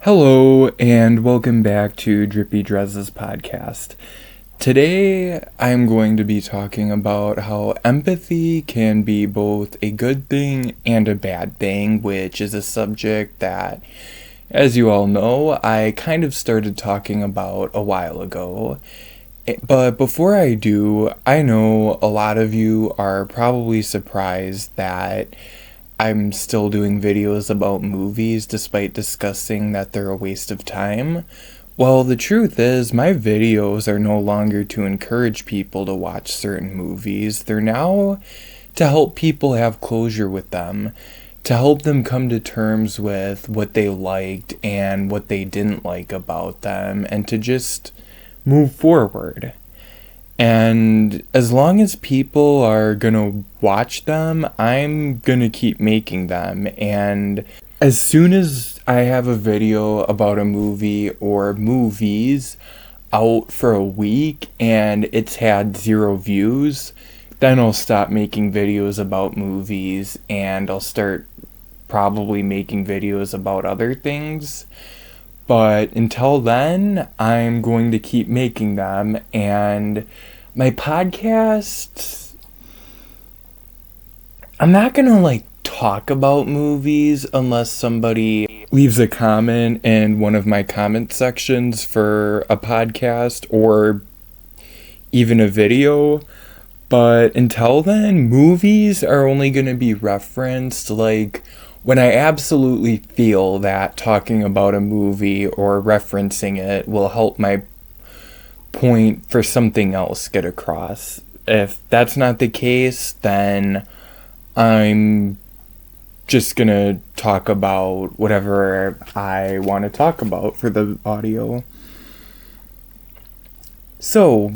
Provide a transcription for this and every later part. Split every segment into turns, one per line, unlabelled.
Hello, and welcome back to Drippy Drez's podcast. Today, I'm going to be talking about how empathy can be both a good thing and a bad thing, which is a subject that, as you all know, I kind of started talking about a while ago. But before I do, I know a lot of you are probably surprised that I'm still doing videos about movies despite discussing that they're a waste of time. Well, the truth is, my videos are no longer to encourage people to watch certain movies. They're now to help people have closure with them, to help them come to terms with what they liked and what they didn't like about them, and to just move forward. And as long as people are gonna watch them, I'm gonna keep making them. And as soon as I have a video about a movie or movies out for a week and it's had 0 views, then I'll stop making videos about movies and I'll start probably making videos about other things. But until then, I'm going to keep making them. And my podcast, I'm not going to talk about movies unless somebody leaves a comment in one of my comment sections for a podcast or even a video. But until then, movies are only going to be referenced when I absolutely feel that talking about a movie or referencing it will help my point for something else get across. If that's not the case, then I'm just gonna talk about whatever I want to talk about for the audio. So,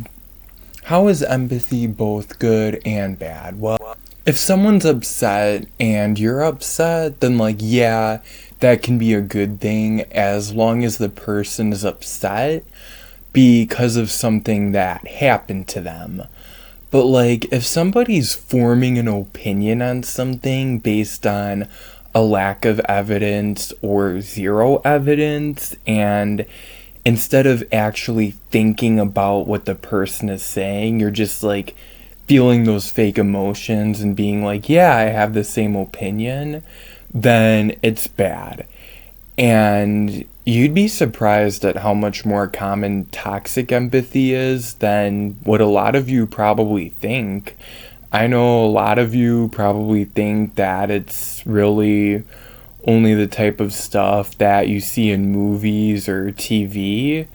how is empathy both good and bad? Well, if someone's upset and you're upset, then yeah, that can be a good thing as long as the person is upset because of something that happened to them. But if somebody's forming an opinion on something based on a lack of evidence or 0 evidence, and instead of actually thinking about what the person is saying, you're just feeling those fake emotions and being yeah, I have the same opinion, then it's bad. And you'd be surprised at how much more common toxic empathy is than what a lot of you probably think. I know a lot of you probably think that it's really only the type of stuff that you see in movies or TV.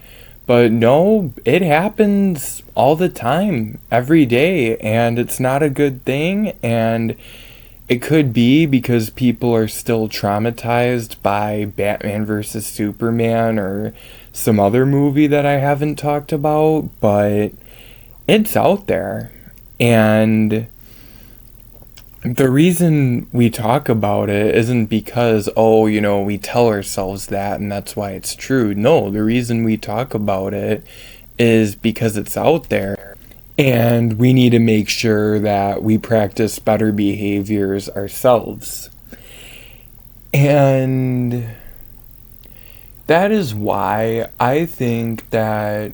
But no, it happens all the time, every day, and it's not a good thing, and it could be because people are still traumatized by Batman vs. Superman or some other movie that I haven't talked about, but it's out there. And the reason we talk about it isn't because, we tell ourselves that and that's why it's true. No, the reason we talk about it is because it's out there. And we need to make sure that we practice better behaviors ourselves. And that is why I think that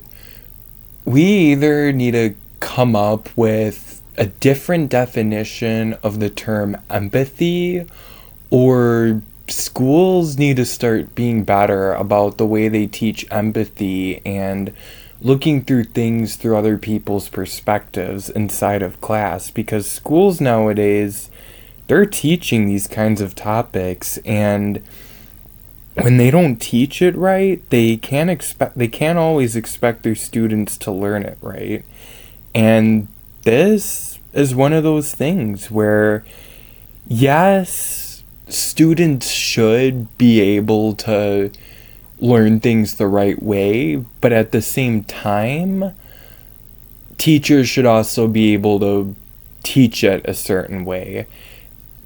we either need to come up with a different definition of the term empathy, or schools need to start being better about the way they teach empathy and looking through things through other people's perspectives inside of class, because schools nowadays, they're teaching these kinds of topics, and when they don't teach it right, they can't always expect their students to learn it right. And this is one of those things where, yes, students should be able to learn things the right way, but at the same time, teachers should also be able to teach it a certain way.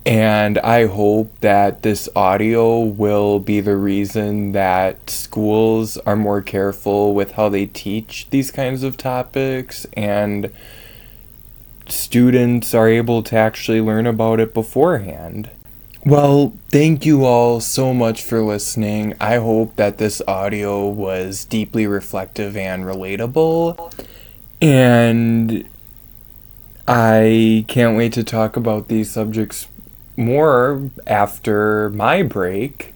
And I hope that this audio will be the reason that schools are more careful with how they teach these kinds of topics, and students are able to actually learn about it beforehand. Well, thank you all so much for listening. I hope that this audio was deeply reflective and relatable. And I can't wait to talk about these subjects more after my break,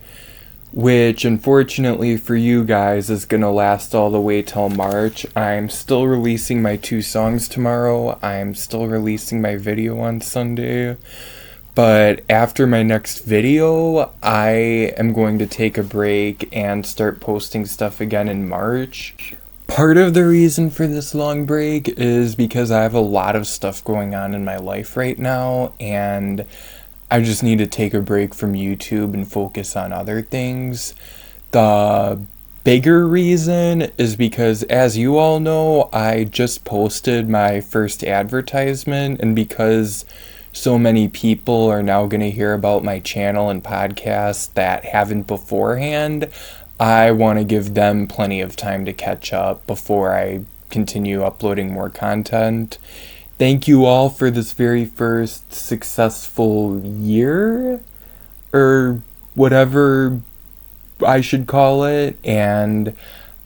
which unfortunately for you guys is going to last all the way till March. I'm still releasing my 2 songs tomorrow. I'm still releasing my video on Sunday. But after my next video, I am going to take a break and start posting stuff again in March. Part of the reason for this long break is because I have a lot of stuff going on in my life right now, and I just need to take a break from YouTube and focus on other things. The bigger reason is because, as you all know, I just posted my first advertisement, and because so many people are now going to hear about my channel and podcast that haven't beforehand, I want to give them plenty of time to catch up before I continue uploading more content. Thank you all for this very first successful year, or whatever I should call it, and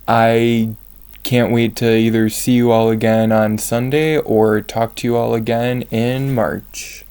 I can't wait to either see you all again on Sunday or talk to you all again in March.